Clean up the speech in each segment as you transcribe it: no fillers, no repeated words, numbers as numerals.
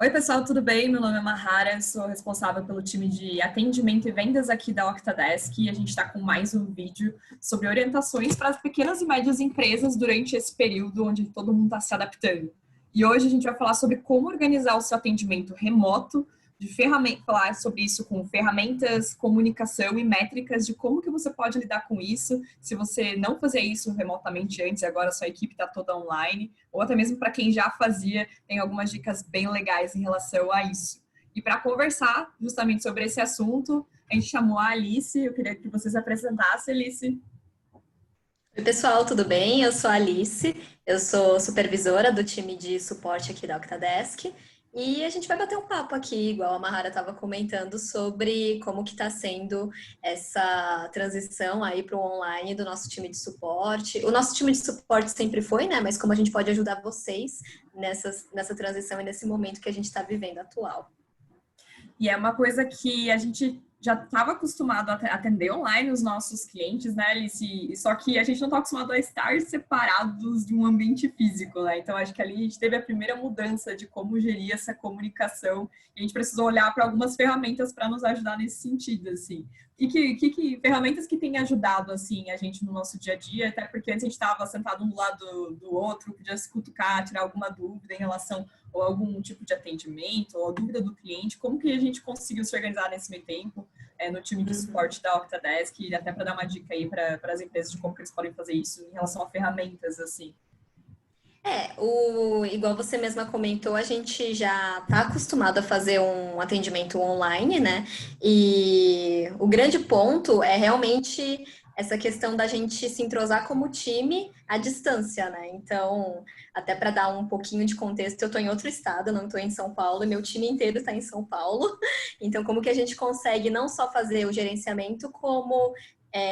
Oi, pessoal, tudo bem? Meu nome é Mahara, sou responsável pelo time de atendimento e vendas aqui da Octadesk e a gente está com mais um vídeo sobre orientações para as pequenas e médias empresas durante esse período onde todo mundo está se adaptando. E hoje a gente vai falar sobre como organizar o seu atendimento remoto, falar sobre isso com ferramentas, comunicação e métricas de como que você pode lidar com isso, se você não fazer isso remotamente antes e agora a sua equipe está toda online, ou até mesmo para quem já fazia, tem algumas dicas bem legais em relação a isso. E para conversar justamente sobre esse assunto, a gente chamou a Alice. Eu queria que você se apresentasse, Alice. Oi, pessoal, tudo bem? Eu sou a Alice, eu sou supervisora do time de suporte aqui da Octadesk e a gente vai bater um papo aqui, igual a Mahara estava comentando, sobre como que está sendo essa transição aí para o online do nosso time de suporte. O nosso time de suporte sempre foi, né? Mas como a gente pode ajudar vocês nessa transição e nesse momento que a gente está vivendo atual. E é uma coisa que a gente já estava acostumado a atender online os nossos clientes, né, Alice? Só que a gente não está acostumado a estar separados de um ambiente físico, né? Então, acho que ali a gente teve a primeira mudança de como gerir essa comunicação e a gente precisou olhar para algumas ferramentas para nos ajudar nesse sentido, assim. E que ferramentas que têm ajudado, assim, a gente no nosso dia a dia, até porque antes a gente estava sentado um do lado do outro, podia se cutucar, tirar alguma dúvida em relação ou algum tipo de atendimento, ou a dúvida do cliente, como que a gente conseguiu se organizar nesse meio tempo no time de suporte da Octadesk, e até para dar uma dica aí para as empresas de como que eles podem fazer isso em relação a ferramentas, assim. Igual você mesma comentou, a gente já está acostumado a fazer um atendimento online, né? E o grande ponto é realmente essa questão da gente se entrosar como time à distância, né? Então, até para dar um pouquinho de contexto, eu estou em outro estado, não estou em São Paulo, e meu time inteiro está em São Paulo. Então, como que a gente consegue não só fazer o gerenciamento, como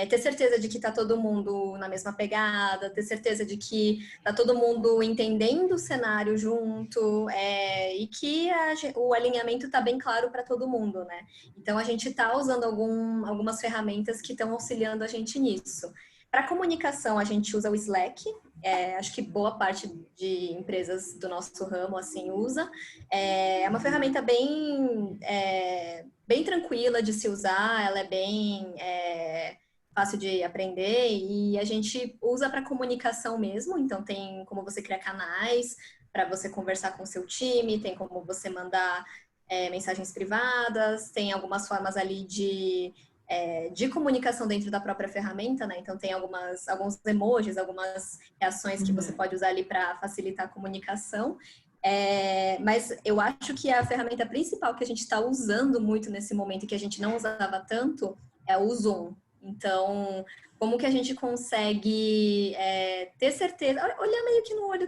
ter certeza de que está todo mundo na mesma pegada, ter certeza de que tá todo mundo entendendo o cenário junto, e que o alinhamento tá bem claro para todo mundo, né? Então a gente tá usando algumas ferramentas que estão auxiliando a gente nisso. Para comunicação, a gente usa o Slack. Acho que boa parte de empresas do nosso ramo assim usa. É uma ferramenta bem tranquila de se usar, ela é bem fácil de aprender e a gente usa para comunicação mesmo, então tem como você criar canais para você conversar com o seu time, tem como você mandar mensagens privadas, tem algumas formas ali de comunicação dentro da própria ferramenta, né? Então tem alguns emojis, algumas reações que você pode usar ali para facilitar a comunicação. Mas eu acho que a ferramenta principal que a gente está usando muito nesse momento e que a gente não usava tanto é o Zoom. Então, como que a gente consegue ter certeza, olhar meio que no olho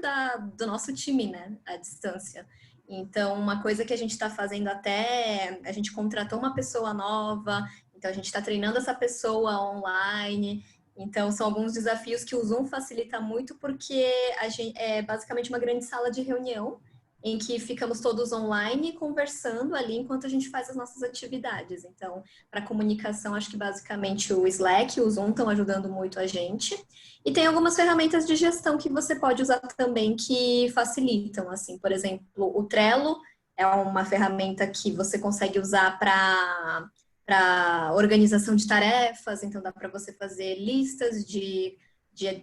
do nosso time, né, à distância. Então, uma coisa que a gente está fazendo a gente contratou uma pessoa nova, então a gente está treinando essa pessoa online. Então, são alguns desafios que o Zoom facilita muito, porque a gente, é basicamente uma grande sala de reunião, em que ficamos todos online conversando ali enquanto a gente faz as nossas atividades. Então, para comunicação, acho que basicamente o Slack e o Zoom estão ajudando muito a gente. E tem algumas ferramentas de gestão que você pode usar também que facilitam, assim, por exemplo, o Trello é uma ferramenta que você consegue usar para organização de tarefas, então dá para você fazer listas de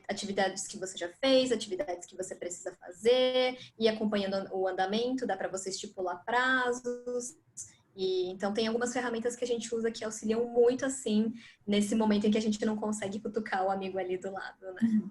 atividades que você já fez, atividades que você precisa fazer, e acompanhando o andamento, dá para você estipular prazos. E então tem algumas ferramentas que a gente usa que auxiliam muito assim nesse momento em que a gente não consegue cutucar o amigo ali do lado, né?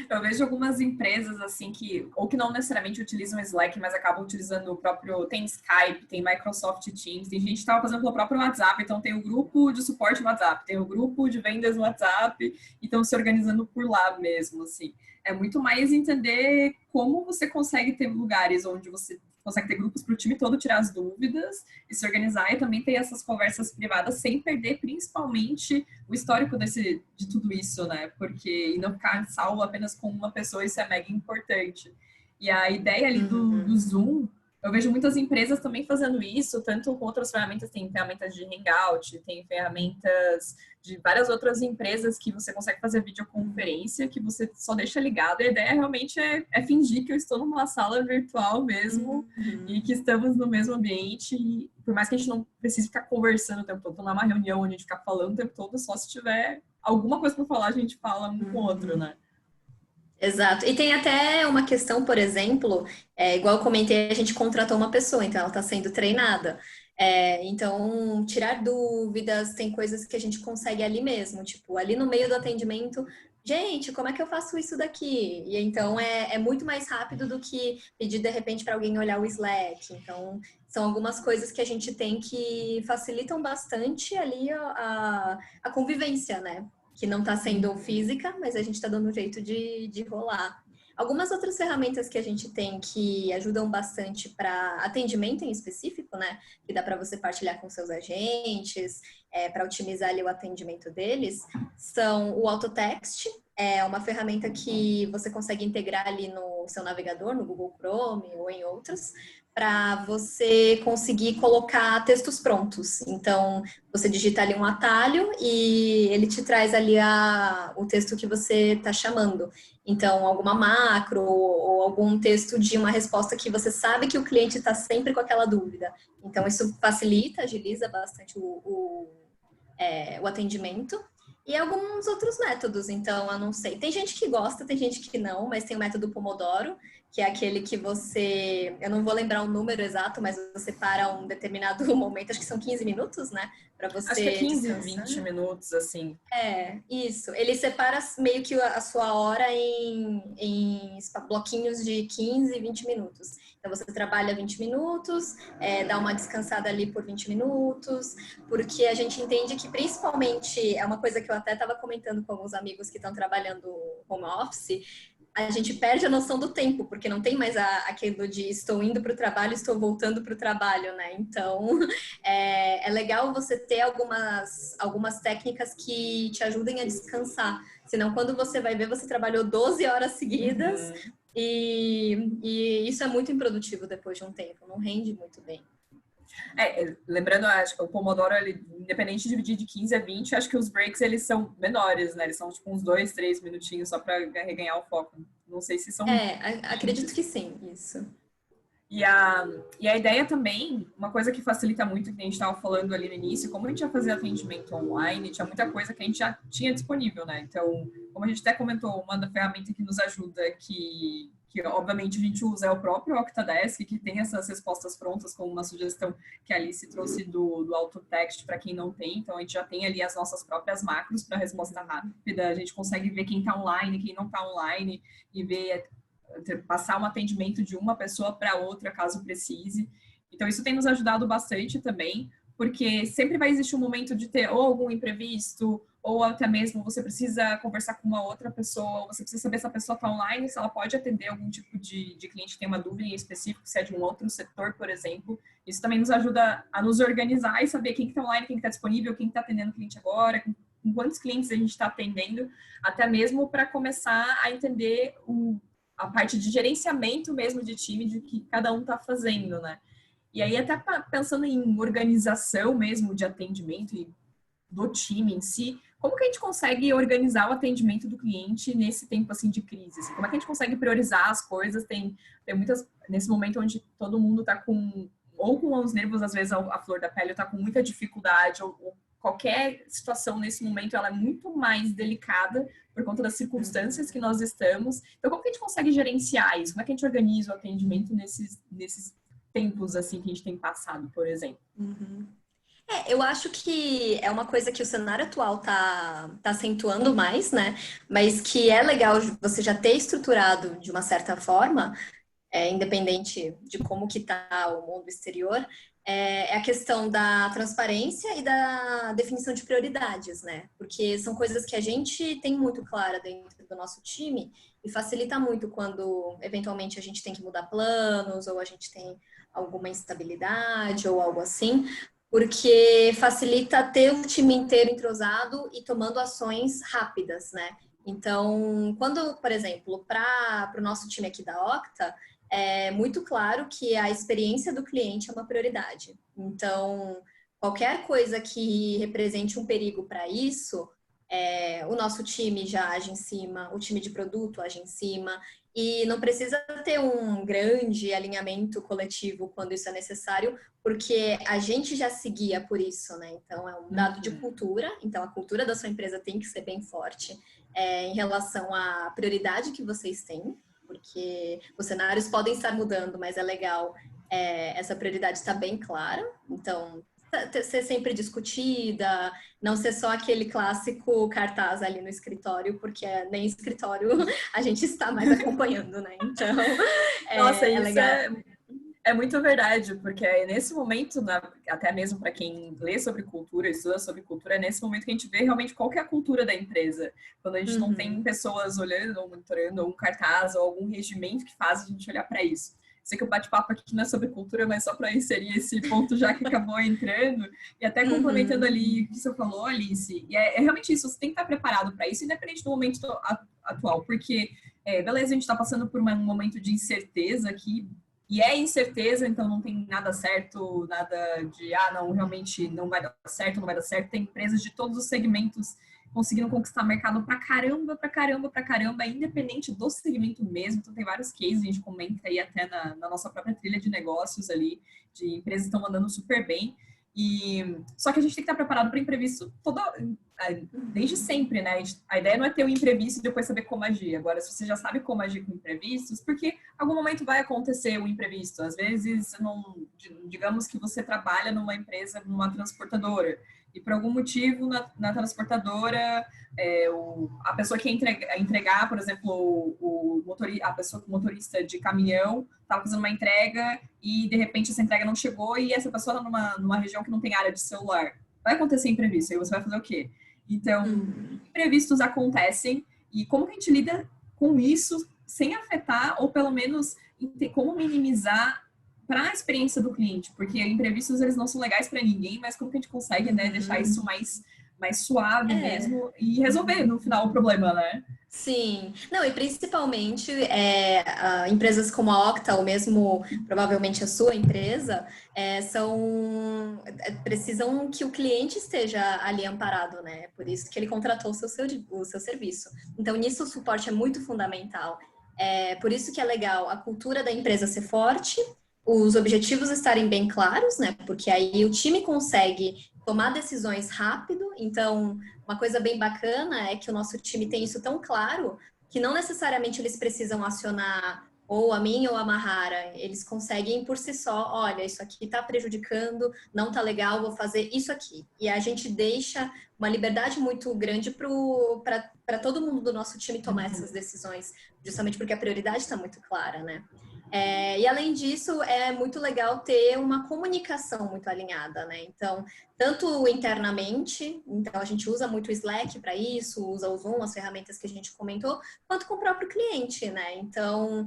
Eu vejo algumas empresas assim ou que não necessariamente utilizam Slack, mas acabam utilizando o próprio, tem Skype, tem Microsoft Teams, tem gente que estava fazendo pelo próprio WhatsApp, então tem o grupo de suporte no WhatsApp, tem o grupo de vendas no WhatsApp, e estão se organizando por lá mesmo, assim. É muito mais entender como você consegue ter lugares onde você consegue ter grupos para o time todo tirar as dúvidas e se organizar e também ter essas conversas privadas sem perder principalmente o histórico de tudo isso, né? Porque e não ficar salvo apenas com uma pessoa, isso é mega importante. E a ideia ali do Zoom Eu vejo muitas empresas também fazendo isso, tanto com outras ferramentas, tem ferramentas de Hangout, tem ferramentas de várias outras empresas que você consegue fazer videoconferência, que você só deixa ligado. E a ideia realmente é fingir que eu estou numa sala virtual mesmo e que estamos no mesmo ambiente. E por mais que a gente não precise ficar conversando o tempo todo, não é uma reunião onde a gente fica falando o tempo todo, só se tiver alguma coisa para falar, a gente fala um com o outro, né? Exato. E tem até uma questão, por exemplo, igual eu comentei, a gente contratou uma pessoa, então ela está sendo treinada. Então, tirar dúvidas, tem coisas que a gente consegue ali mesmo, tipo, ali no meio do atendimento, gente, como é que eu faço isso daqui? E então é muito mais rápido do que pedir de repente para alguém olhar o Slack. Então, são algumas coisas que a gente tem que facilitam bastante ali a convivência, né? Que não está sendo física, mas a gente está dando um jeito de rolar. Algumas outras ferramentas que a gente tem que ajudam bastante para atendimento em específico, né? Que dá para você partilhar com seus agentes, para otimizar ali o atendimento deles, são o Autotext, é uma ferramenta que você consegue integrar ali no seu navegador, no Google Chrome ou em outros, para você conseguir colocar textos prontos. Então, você digita ali um atalho e ele te traz ali o texto que você está chamando. Então, alguma macro ou algum texto de uma resposta que você sabe que o cliente está sempre com aquela dúvida. Então, isso facilita, agiliza bastante o atendimento. E alguns outros métodos, então, eu não sei. Tem gente que gosta, tem gente que não, mas tem o método Pomodoro, que é aquele que você... Eu não vou lembrar o número exato, mas você para um determinado momento, acho que são 15 minutos, né? Para você Acho que é 15, descansar. 20 minutos, assim. Isso. Ele separa meio que a sua hora em bloquinhos de 15 e 20 minutos. Então, você trabalha 20 minutos, dá uma descansada ali por 20 minutos, porque a gente entende que, principalmente, é uma coisa que eu até estava comentando com alguns amigos que estão trabalhando home office, a gente perde a noção do tempo, porque não tem mais aquilo de estou indo para o trabalho, estou voltando para o trabalho, né? Então, é legal você ter algumas técnicas que te ajudem a descansar. Senão, quando você vai ver, você trabalhou 12 horas seguidas e isso é muito improdutivo depois de um tempo, não rende muito bem. Lembrando, acho que o Pomodoro, ele, independente de dividir de 15 a 20, acho que os breaks, eles são menores, né? Eles são, tipo, uns 2, 3 minutinhos só para reganhar o foco. Não sei se são... Acredito que sim, isso. E a ideia também, uma coisa que facilita muito, que a gente estava falando ali no início, como a gente ia fazer atendimento online, tinha muita coisa que a gente já tinha disponível, né? Então, como a gente até comentou, uma da ferramenta que nos ajuda, que obviamente a gente usa, é o próprio Octadesk, que tem essas respostas prontas, como uma sugestão que a Alice trouxe do AutoText para quem não tem. Então, a gente já tem ali as nossas próprias macros para resposta rápida, a gente consegue ver quem está online, quem não está online, e ver... passar um atendimento de uma pessoa para outra, caso precise. Então, isso tem nos ajudado bastante também, porque sempre vai existir um momento de ter ou algum imprevisto, ou até mesmo você precisa conversar com uma outra pessoa, você precisa saber se a pessoa está online, se ela pode atender algum tipo de cliente que tem uma dúvida em específico, se é de um outro setor, por exemplo. Isso também nos ajuda a nos organizar e saber quem está online, quem está disponível, quem está atendendo o cliente agora, com quantos clientes a gente está atendendo, até mesmo para começar a entender a parte de gerenciamento mesmo de time, de que cada um está fazendo, né? E aí, até pensando em organização mesmo de atendimento e do time em si, como que a gente consegue organizar o atendimento do cliente nesse tempo, assim, de crise? Assim, como é que a gente consegue priorizar as coisas? Tem muitas... Nesse momento onde todo mundo está com os nervos, às vezes, a flor da pele, está com muita dificuldade, ou qualquer situação nesse momento, ela é muito mais delicada por conta das circunstâncias que nós estamos. Então, como que a gente consegue gerenciar isso? Como é que a gente organiza o atendimento nesses tempos, assim, que a gente tem passado, por exemplo? Eu acho que é uma coisa que o cenário atual tá acentuando mais, né? Mas que é legal você já ter estruturado de uma certa forma, independente de como que tá o mundo exterior, é a questão da transparência e da definição de prioridades, né? Porque são coisas que a gente tem muito clara dentro do nosso time e facilita muito quando, eventualmente, a gente tem que mudar planos ou a gente tem alguma instabilidade ou algo assim, porque facilita ter o time inteiro entrosado e tomando ações rápidas, né? Então, quando, por exemplo, para o nosso time aqui da Octa, é muito claro que a experiência do cliente é uma prioridade. Então, qualquer coisa que represente um perigo para isso, o nosso time já age em cima, o time de produto age em cima, e não precisa ter um grande alinhamento coletivo quando isso é necessário, porque a gente já seguia por isso, né? Então, é um dado de cultura, então a cultura da sua empresa tem que ser bem forte em relação à prioridade que vocês têm, porque os cenários podem estar mudando, mas é legal essa prioridade estar bem clara. Então, ser sempre discutida, não ser só aquele clássico cartaz ali no escritório, porque nem escritório a gente está mais acompanhando, né? Então, Nossa, é isso legal. é muito verdade, porque nesse momento, até mesmo para quem lê sobre cultura, estuda sobre cultura, é nesse momento que a gente vê realmente qual que é a cultura da empresa. Quando a gente não tem pessoas olhando ou monitorando, ou um cartaz, ou algum regimento que faz a gente olhar para isso. Sei que o bate-papo aqui não é sobre cultura, mas só para inserir esse ponto já que acabou entrando, e até complementando ali o que você falou, Alice, e é realmente isso, você tem que estar preparado para isso, independente do momento atual, porque, beleza, a gente está passando por um momento de incerteza aqui, e é incerteza, então não tem nada certo, nada de, não, realmente não vai dar certo, não vai dar certo. Tem empresas de todos os segmentos conseguindo conquistar mercado pra caramba, pra caramba, pra caramba, independente do segmento mesmo. Então tem vários cases, a gente comenta aí até na nossa própria trilha de negócios ali, de empresas que estão mandando super bem. Só que a gente tem que estar preparado para imprevisto desde sempre, né? A ideia não é ter um imprevisto e depois saber como agir. Agora, se você já sabe como agir com imprevistos, porque em algum momento vai acontecer o imprevisto. Às vezes, digamos que você trabalha numa empresa, numa transportadora, e por algum motivo na transportadora, a pessoa que ia entregar, por exemplo, a pessoa motorista de caminhão estava fazendo uma entrega e de repente essa entrega não chegou e essa pessoa está numa região que não tem área de celular. Vai acontecer imprevisto, aí você vai fazer o quê? Então, imprevistos acontecem e como que a gente lida com isso sem afetar ou pelo menos como minimizar para a experiência do cliente, porque imprevistos eles não são legais para ninguém, mas como que a gente consegue, né, deixar isso mais suave mesmo e resolver no final o problema, né? Sim, não, e principalmente empresas como a Octa, ou mesmo provavelmente a sua empresa, precisam que o cliente esteja ali amparado, né? Por isso que ele contratou o seu serviço. Então, nisso o suporte é muito fundamental. Por isso que é legal a cultura da empresa ser forte, os objetivos estarem bem claros, né? Porque aí o time consegue tomar decisões rápido. Então, uma coisa bem bacana é que o nosso time tem isso tão claro que não necessariamente eles precisam acionar ou a mim ou a Mahara. Eles conseguem por si só, olha, isso aqui está prejudicando, não está legal, vou fazer isso aqui. E a gente deixa uma liberdade muito grande para todo mundo do nosso time tomar essas decisões, justamente porque a prioridade está muito clara, né? E além disso, é muito legal ter uma comunicação muito alinhada, né? Então, tanto internamente, então a gente usa muito o Slack para isso, usa o Zoom, as ferramentas que a gente comentou, quanto com o próprio cliente, né? Então,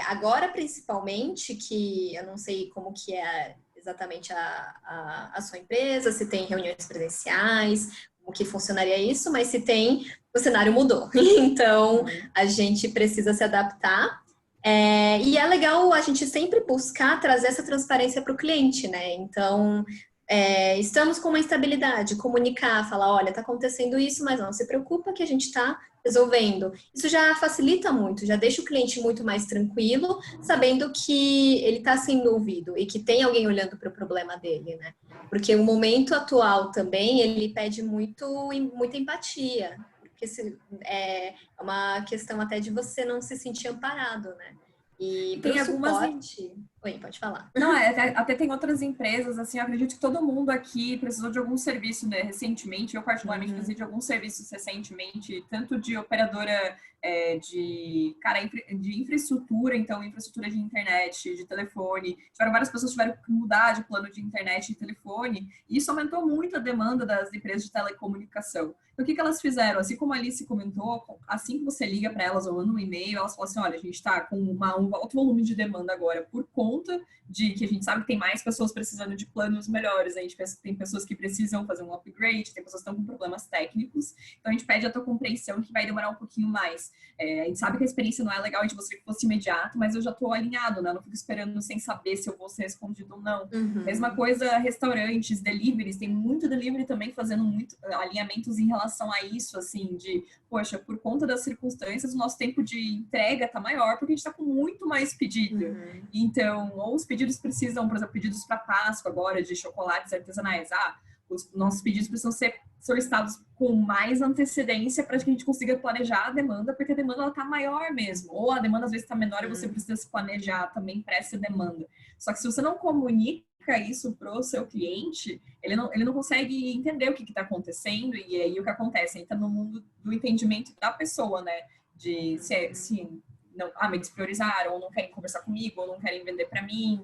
agora principalmente, que eu não sei como que é exatamente a sua empresa, se tem reuniões presenciais, como que funcionaria isso, mas se tem, o cenário mudou. Então, a gente precisa se adaptar. E é legal a gente sempre buscar trazer essa transparência para o cliente, né? Então, estamos com uma instabilidade, comunicar, falar, olha, está acontecendo isso, mas não se preocupa que a gente está resolvendo. Isso já facilita muito, já deixa o cliente muito mais tranquilo, sabendo que ele está sendo ouvido e que tem alguém olhando para o problema dele, né? Porque o momento atual também, ele pede muita empatia, porque é uma questão até de você não se sentir amparado, né? E para o suporte... Oi, pode falar. Não, até tem outras empresas, assim, eu acredito que todo mundo aqui precisou de algum serviço, né, recentemente, eu particularmente precisei de alguns serviços recentemente, tanto de operadora de infraestrutura, então infraestrutura de internet, de telefone, várias pessoas tiveram que mudar de plano de internet e telefone, e isso aumentou muito a demanda das empresas de telecomunicação. Então, o que elas fizeram? Assim como a Alice comentou, assim que você liga para elas ou manda um e-mail, elas falam assim, olha, a gente está com um alto volume de demanda agora por conta conta de que a gente sabe que tem mais pessoas precisando de planos melhores, a gente pensa que tem pessoas que precisam fazer um upgrade, tem pessoas que estão com problemas técnicos, então a gente pede a tua compreensão que vai demorar um pouquinho mais. A gente sabe que a experiência não é legal, a gente gostaria que fosse imediato, mas eu já estou alinhado, né? Eu não fico esperando sem saber se eu vou ser respondido ou não. Mesma coisa, restaurantes, deliveries, tem muito delivery também fazendo muito alinhamentos em relação a isso, assim, de, poxa, por conta das circunstâncias, o nosso tempo de entrega tá maior, porque a gente tá com muito mais pedido. Então, ou os pedidos precisam, por exemplo, pedidos para Páscoa agora, de chocolates artesanais. Os nossos pedidos precisam ser solicitados com mais antecedência para que a gente consiga planejar a demanda, porque a demanda ela tá maior mesmo. Ou a demanda às vezes está menor e você precisa se planejar também para essa demanda. Só que se você não comunica isso pro seu cliente, ele não consegue entender o que está acontecendo, e aí o que acontece? Entra no mundo do entendimento da pessoa, né? De se não, me despriorizaram, ou não querem conversar comigo, ou não querem vender para mim,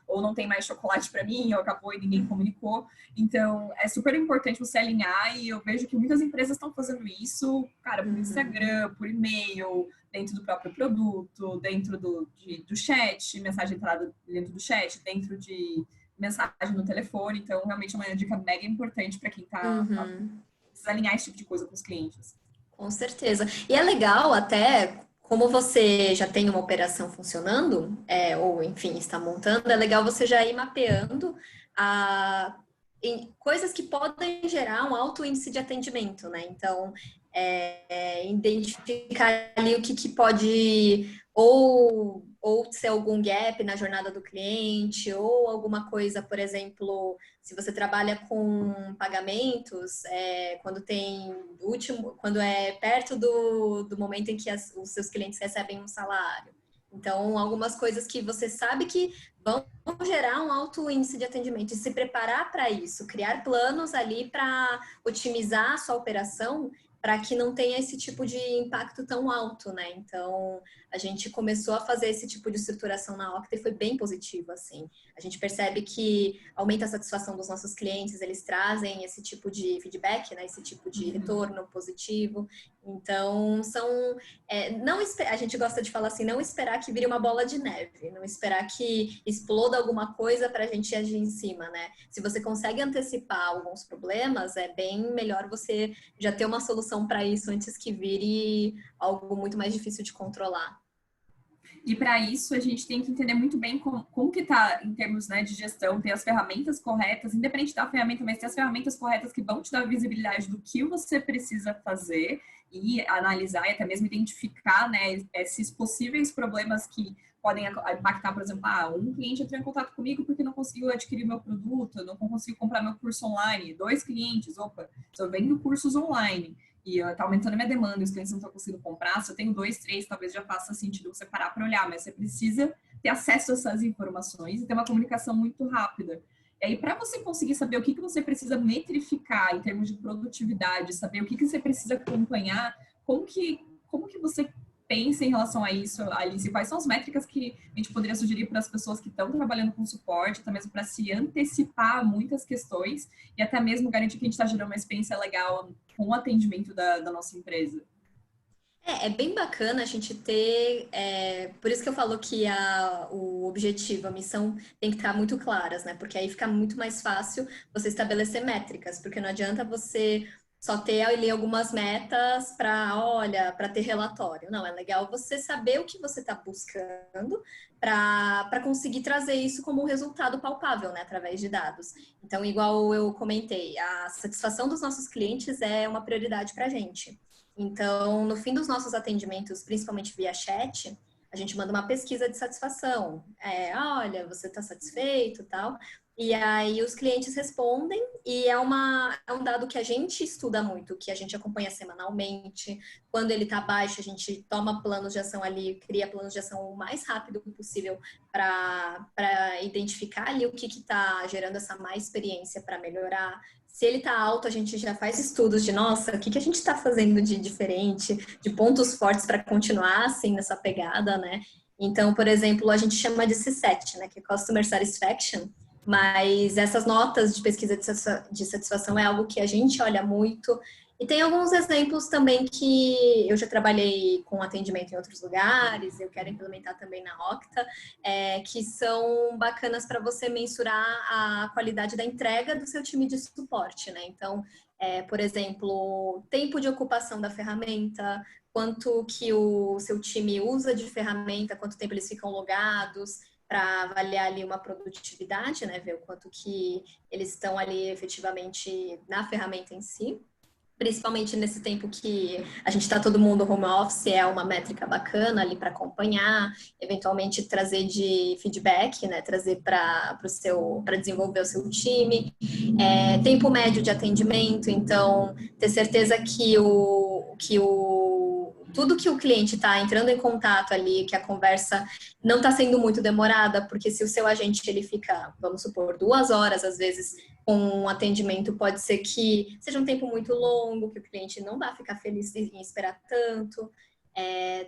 ou não tem mais chocolate para mim, ou acabou e ninguém comunicou. Então, é super importante você alinhar, e eu vejo que muitas empresas estão fazendo isso, cara, por Instagram, por e-mail, dentro do próprio produto, dentro do chat, mensagem entrada dentro do chat, dentro de mensagem no telefone. Então, realmente é uma dica mega importante para quem precisa alinhar esse tipo de coisa com os clientes. Com certeza. E é legal até, como você já tem uma operação funcionando, ou enfim, está montando, é legal você já ir mapeando coisas que podem gerar um alto índice de atendimento, né? Então, identificar ali o que pode ou ser algum gap na jornada do cliente, ou alguma coisa, por exemplo, se você trabalha com pagamentos, quando é perto do momento em que os seus clientes recebem um salário. Então, algumas coisas que você sabe que vão gerar um alto índice de atendimento, e se preparar para isso, criar planos ali para otimizar a sua operação, para que não tenha esse tipo de impacto tão alto, né? Então, a gente começou a fazer esse tipo de estruturação na Octa e foi bem positivo, assim. A gente percebe que aumenta a satisfação dos nossos clientes, eles trazem esse tipo de feedback, né? Esse tipo de retorno positivo. Então, a gente gosta de falar assim, não esperar que vire uma bola de neve, não esperar que exploda alguma coisa para a gente agir em cima, né? Se você consegue antecipar alguns problemas, é bem melhor você já ter uma solução para isso antes que vire algo muito mais difícil de controlar. E para isso, a gente tem que entender muito bem como que está em termos, né, de gestão, ter as ferramentas corretas, independente da ferramenta, mas ter as ferramentas corretas que vão te dar visibilidade do que você precisa fazer e analisar e até mesmo identificar, né, esses possíveis problemas que podem impactar, por exemplo, um cliente entrou em contato comigo porque não conseguiu adquirir meu produto, não conseguiu comprar meu curso online, 2 clientes, eu vendo cursos online e tá aumentando a minha demanda, os clientes não estão conseguindo comprar, se eu tenho 2, 3, talvez já faça sentido você parar para olhar, mas você precisa ter acesso a essas informações e ter uma comunicação muito rápida. E aí, para você conseguir saber o que você precisa metrificar em termos de produtividade, saber o que você precisa acompanhar, como que você pensa em relação a isso, Alice? Quais são as métricas que a gente poderia sugerir para as pessoas que estão trabalhando com suporte, até mesmo para se antecipar a muitas questões e até mesmo garantir que a gente está gerando uma experiência legal com o atendimento da nossa empresa? É bem bacana a gente ter, por isso que eu falo que o objetivo, a missão tem que estar muito claras, né? Porque aí fica muito mais fácil você estabelecer métricas, porque não adianta você só ter ali algumas metas para ter relatório. Não, é legal você saber o que você está buscando para conseguir trazer isso como um resultado palpável, né? Através de dados. Então, igual eu comentei, a satisfação dos nossos clientes é uma prioridade para a gente. Então, no fim dos nossos atendimentos, principalmente via chat, a gente manda uma pesquisa de satisfação. Olha, você está satisfeito e tal. E aí os clientes respondem e é um dado que a gente estuda muito, que a gente acompanha semanalmente. Quando ele está baixo, a gente toma planos de ação ali, cria planos de ação o mais rápido possível para identificar ali o que está gerando essa má experiência para melhorar. Se ele está alto, a gente já faz estudos de, nossa, o que a gente está fazendo de diferente, de pontos fortes para continuar assim nessa pegada, né? Então, por exemplo, a gente chama de C7, né, que é Customer Satisfaction, mas essas notas de pesquisa de satisfação é algo que a gente olha muito E tem alguns exemplos também que eu já trabalhei com atendimento em outros lugares, eu quero implementar também na Octa, que são bacanas para você mensurar a qualidade da entrega do seu time de suporte, né? Então, por exemplo, tempo de ocupação da ferramenta, quanto que o seu time usa de ferramenta, quanto tempo eles ficam logados, para avaliar ali uma produtividade, né? Ver o quanto que eles estão ali efetivamente na ferramenta em si. Principalmente nesse tempo que a gente está todo mundo home office, é uma métrica bacana ali para acompanhar, eventualmente trazer de feedback, né? Trazer para desenvolver o seu time. Tempo médio de atendimento, então ter certeza que tudo que o cliente está entrando em contato ali, que a conversa não está sendo muito demorada, porque se o seu agente ele fica, vamos supor, 2 horas, às vezes, com um atendimento, pode ser que seja um tempo muito longo, que o cliente não vai ficar feliz em esperar tanto.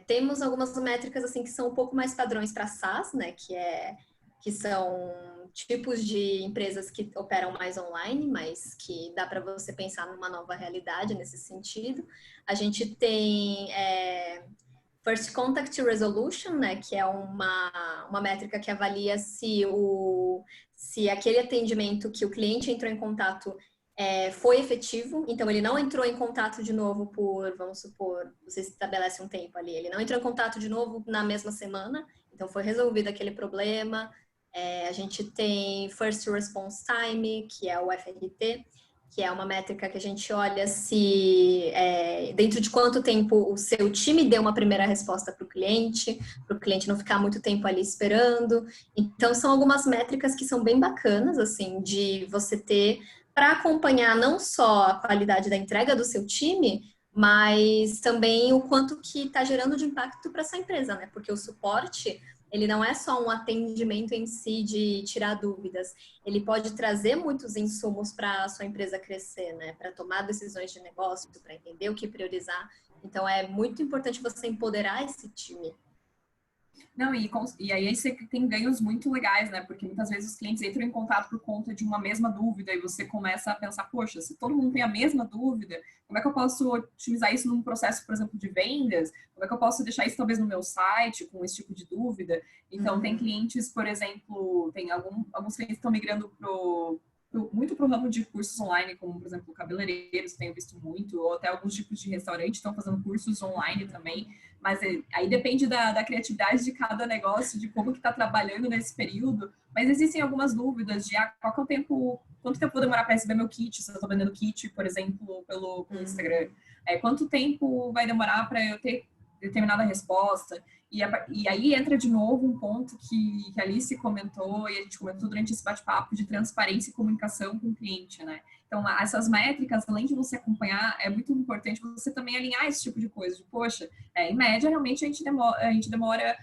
Temos algumas métricas assim que são um pouco mais padrões para SaaS, né? Que são tipos de empresas que operam mais online, mas que dá para você pensar numa nova realidade nesse sentido. A gente tem First Contact Resolution, né, que é uma métrica que avalia se aquele atendimento que o cliente entrou em contato foi efetivo, então ele não entrou em contato de novo vamos supor, você estabelece um tempo ali, ele não entrou em contato de novo na mesma semana, então foi resolvido aquele problema. A gente tem First Response Time, que é o FRT, que é uma métrica que a gente olha se dentro de quanto tempo o seu time deu uma primeira resposta para o cliente não ficar muito tempo ali esperando. Então, são algumas métricas que são bem bacanas, assim, de você ter para acompanhar não só a qualidade da entrega do seu time, mas também o quanto que está gerando de impacto para essa empresa, né? Porque o suporte, ele não é só um atendimento em si de tirar dúvidas, ele pode trazer muitos insumos para a sua empresa crescer, né? Para tomar decisões de negócio, para entender o que priorizar. Então, é muito importante você empoderar esse time. Não, e aí você tem ganhos muito legais, né? Porque muitas vezes os clientes entram em contato por conta de uma mesma dúvida e você começa a pensar, poxa, se todo mundo tem a mesma dúvida, como é que eu posso otimizar isso num processo, por exemplo, de vendas? Como é que eu posso deixar isso talvez no meu site com esse tipo de dúvida? Então, tem clientes, por exemplo, tem alguns clientes que estão migrando muito para o ramo de cursos online, como, por exemplo, cabeleireiros, tenho visto muito, ou até alguns tipos de restaurante estão fazendo cursos online também, mas aí depende da criatividade de cada negócio, de como que está trabalhando nesse período, mas existem algumas dúvidas de qual que é o tempo, quanto tempo vou demorar para receber meu kit, se eu estou vendendo kit, por exemplo, pelo Instagram, quanto tempo vai demorar para eu ter determinada resposta, e aí entra de novo um ponto que a Alice comentou e a gente comentou durante esse bate-papo de transparência e comunicação com o cliente, né? Então, essas métricas, além de você acompanhar, é muito importante você também alinhar esse tipo de coisa. De, poxa, em média, realmente a gente demora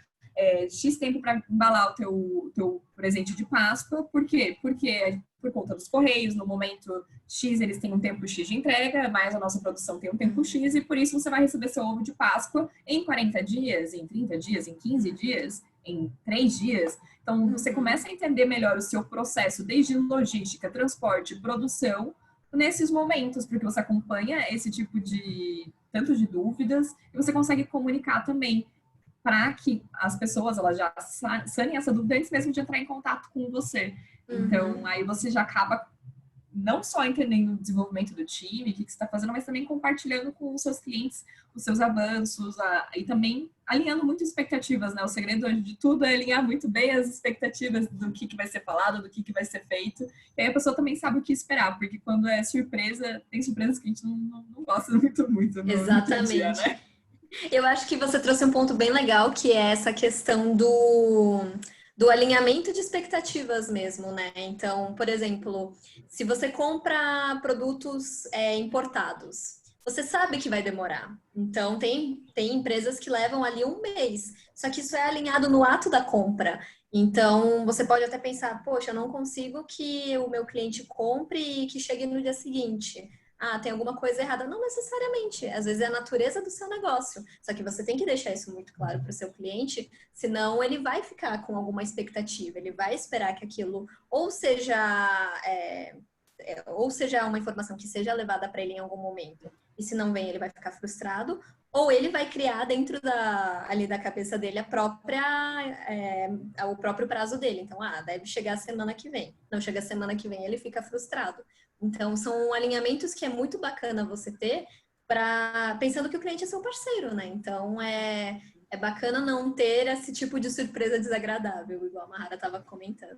X tempo para embalar o teu presente de Páscoa. Por quê? Porque por conta dos Correios, no momento X eles têm um tempo X de entrega, mas a nossa produção tem um tempo X, e por isso você vai receber seu ovo de Páscoa em 40 dias, em 30 dias, em 15 dias, em 3 dias. Então, você começa a entender melhor o seu processo, desde logística, transporte, produção, nesses momentos, porque você acompanha esse tipo de tanto de dúvidas e você consegue comunicar também para que as pessoas elas já sanem essa dúvida antes mesmo de entrar em contato com você. Então, aí você já acaba não só entendendo o desenvolvimento do time, o que você está fazendo, mas também compartilhando com os seus clientes os seus avanços e também alinhando muito expectativas, né? O segredo de tudo é alinhar muito bem as expectativas do que vai ser falado, do que vai ser feito. E aí a pessoa também sabe o que esperar, porque quando é surpresa, tem surpresas que a gente não gosta muito no dia a dia, né? Eu acho que você trouxe um ponto bem legal, que é essa questão do alinhamento de expectativas mesmo, né? Então, por exemplo, se você compra produtos importados, você sabe que vai demorar. Então, tem empresas que levam ali um mês, só que isso é alinhado no ato da compra. Então, você pode até pensar, poxa, eu não consigo que o meu cliente compre e que chegue no dia seguinte. Ah, tem alguma coisa errada. Não necessariamente. Às vezes é a natureza do seu negócio. Só que você tem que deixar isso muito claro para o seu cliente, senão ele vai ficar com alguma expectativa. Ele vai esperar que aquilo ou seja ou seja uma informação que seja levada para ele em algum momento, e se não vem ele vai ficar frustrado, ou ele vai criar dentro ali da cabeça dele o próprio prazo dele. Então, deve chegar a semana que vem. Não chega a semana que vem, ele fica frustrado. Então, são alinhamentos que é muito bacana você ter, pensando que o cliente é seu parceiro, né? Então, é bacana não ter esse tipo de surpresa desagradável, igual a Mahara estava comentando.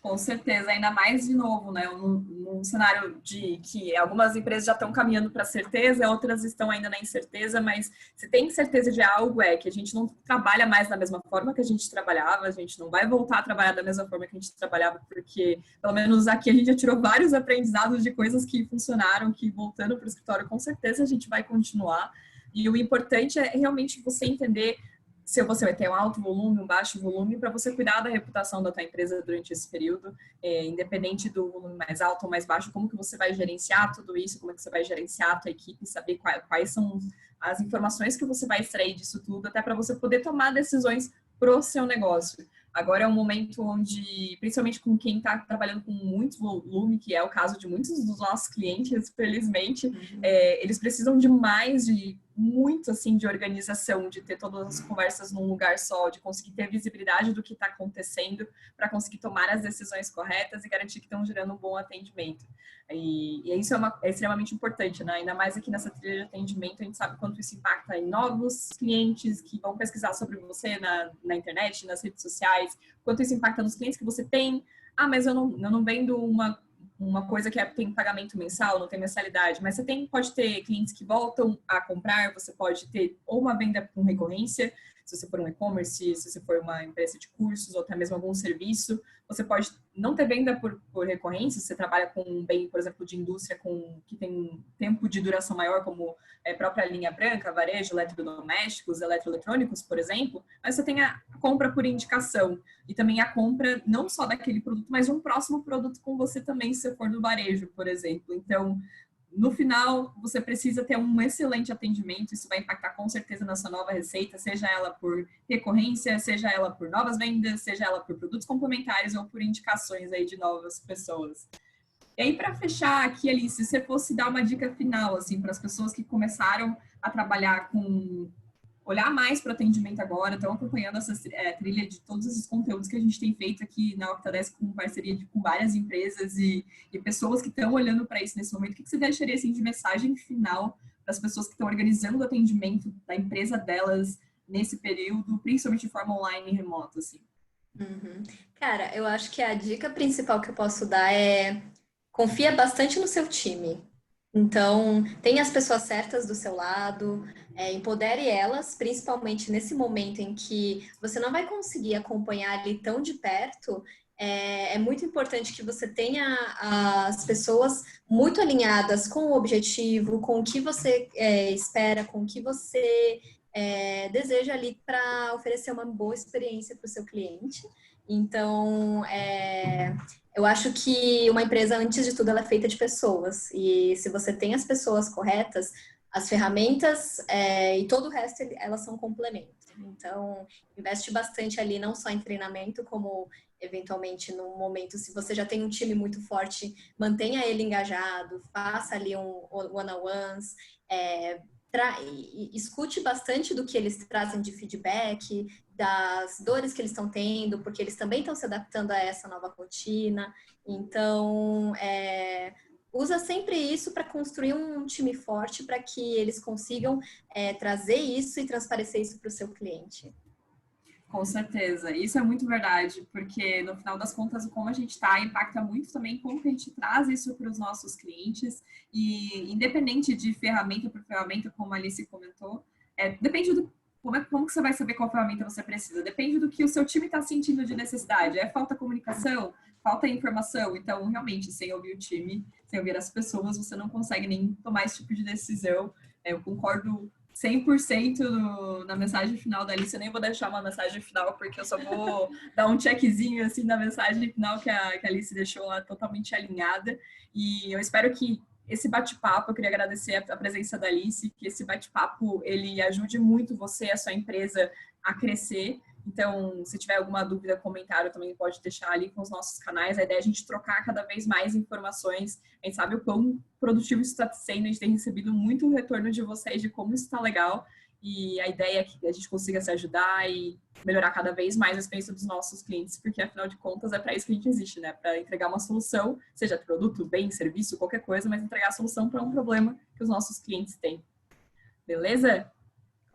Com certeza, ainda mais de novo, né? Num cenário de que algumas empresas já estão caminhando para a certeza, outras estão ainda na incerteza, mas se tem certeza de algo é que a gente não trabalha mais da mesma forma que a gente trabalhava, a gente não vai voltar a trabalhar da mesma forma que a gente trabalhava, porque pelo menos aqui a gente já tirou vários aprendizados de coisas que funcionaram, que voltando para o escritório, com certeza a gente vai continuar. E o importante é realmente você entender se você vai ter um alto volume, um baixo volume, para você cuidar da reputação da tua empresa durante esse período, independente do volume mais alto ou mais baixo, como que você vai gerenciar tudo isso, como é que você vai gerenciar a tua equipe, saber quais são as informações que você vai extrair disso tudo, até para você poder tomar decisões pro seu negócio. Agora é um momento onde, principalmente com quem está trabalhando com muito volume, que é o caso de muitos dos nossos clientes, felizmente, eles precisam de muito, assim, de organização, de ter todas as conversas num lugar só, de conseguir ter visibilidade do que está acontecendo para conseguir tomar as decisões corretas e garantir que estão gerando um bom atendimento. E isso é extremamente importante, né? Ainda mais aqui nessa trilha de atendimento, a gente sabe quanto isso impacta em novos clientes que vão pesquisar sobre você na internet, nas redes sociais, quanto isso impacta nos clientes que você tem. Mas eu não vendo uma coisa que tem pagamento mensal, não tem mensalidade, mas você pode ter clientes que voltam a comprar, você pode ter ou uma venda com recorrência, se você for um e-commerce, se você for uma empresa de cursos ou até mesmo algum serviço, você pode não ter venda por recorrência, se você trabalha com um bem, por exemplo, de indústria que tem um tempo de duração maior, como a própria linha branca, varejo, eletrodomésticos, eletroeletrônicos, por exemplo, mas você tem a compra por indicação e também a compra não só daquele produto, mas de um próximo produto com você também, se você for no varejo, por exemplo. Então, no final, você precisa ter um excelente atendimento, isso vai impactar com certeza na sua nova receita, seja ela por recorrência, seja ela por novas vendas, seja ela por produtos complementares ou por indicações aí de novas pessoas. E aí, para fechar aqui, Alice, se você fosse dar uma dica final, assim, para as pessoas que começaram a trabalhar olhar mais para o atendimento agora, estão acompanhando essa trilha de todos esses conteúdos que a gente tem feito aqui na Octadesk com parceria com várias empresas e pessoas que estão olhando para isso nesse momento. O que você deixaria assim, de mensagem final para as pessoas que estão organizando o atendimento da empresa delas nesse período, principalmente de forma online e remota? Assim? Cara, eu acho que a dica principal que eu posso dar é confia bastante no seu time. Então, tenha as pessoas certas do seu lado, empodere elas, principalmente nesse momento em que você não vai conseguir acompanhar ali tão de perto. É muito importante que você tenha as pessoas muito alinhadas com o objetivo, com o que você espera, com o que você deseja ali para oferecer uma boa experiência para o seu cliente. Então, eu acho que uma empresa, antes de tudo, ela é feita de pessoas. E se você tem as pessoas corretas, as ferramentas e todo o resto, elas são complemento. Então, investe bastante ali, não só em treinamento, como eventualmente no momento, se você já tem um time muito forte, mantenha ele engajado, faça ali um one-on-ones, escute bastante do que eles trazem de feedback, das dores que eles estão tendo, porque eles também estão se adaptando a essa nova rotina. Então, usa sempre isso para construir um time forte, para que eles consigam trazer isso e transparecer isso para o seu cliente. Com certeza, isso é muito verdade, porque no final das contas, como a gente está, impacta muito também como que a gente traz isso para os nossos clientes, e independente de ferramenta por ferramenta, como a Alice comentou, depende do como que você vai saber qual ferramenta você precisa, depende do que o seu time está sentindo de necessidade, falta comunicação, falta informação, então realmente, sem ouvir o time, sem ouvir as pessoas, você não consegue nem tomar esse tipo de decisão. Eu concordo 100% na mensagem final da Alice. Eu nem vou deixar uma mensagem final, porque eu só vou dar um checkzinho assim na mensagem final que a Alice deixou lá totalmente alinhada. E eu espero que esse bate-papo, eu queria agradecer a presença da Alice, que esse bate-papo ele ajude muito você, a sua empresa, a crescer Então, se tiver alguma dúvida, comentário também pode deixar ali com os nossos canais. A ideia é a gente trocar cada vez mais informações. A gente sabe o quão produtivo isso está sendo, a gente tem recebido muito retorno de vocês de como isso está legal. E a ideia é que a gente consiga se ajudar e melhorar cada vez mais a experiência dos nossos clientes, porque afinal de contas é para isso que a gente existe, né? Para entregar uma solução, seja produto, bem, serviço, qualquer coisa, mas entregar a solução para um problema que os nossos clientes têm. Beleza?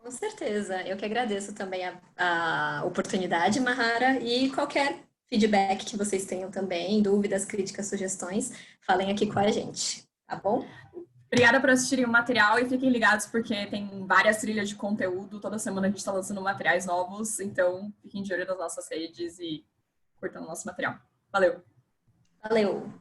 Com certeza. Eu que agradeço também a oportunidade, Mahara, e qualquer feedback que vocês tenham também, dúvidas, críticas, sugestões, falem aqui com a gente, tá bom? Obrigada por assistirem o material e fiquem ligados porque tem várias trilhas de conteúdo. Toda semana a gente está lançando materiais novos, então fiquem de olho nas nossas redes e curtam o nosso material. Valeu! Valeu!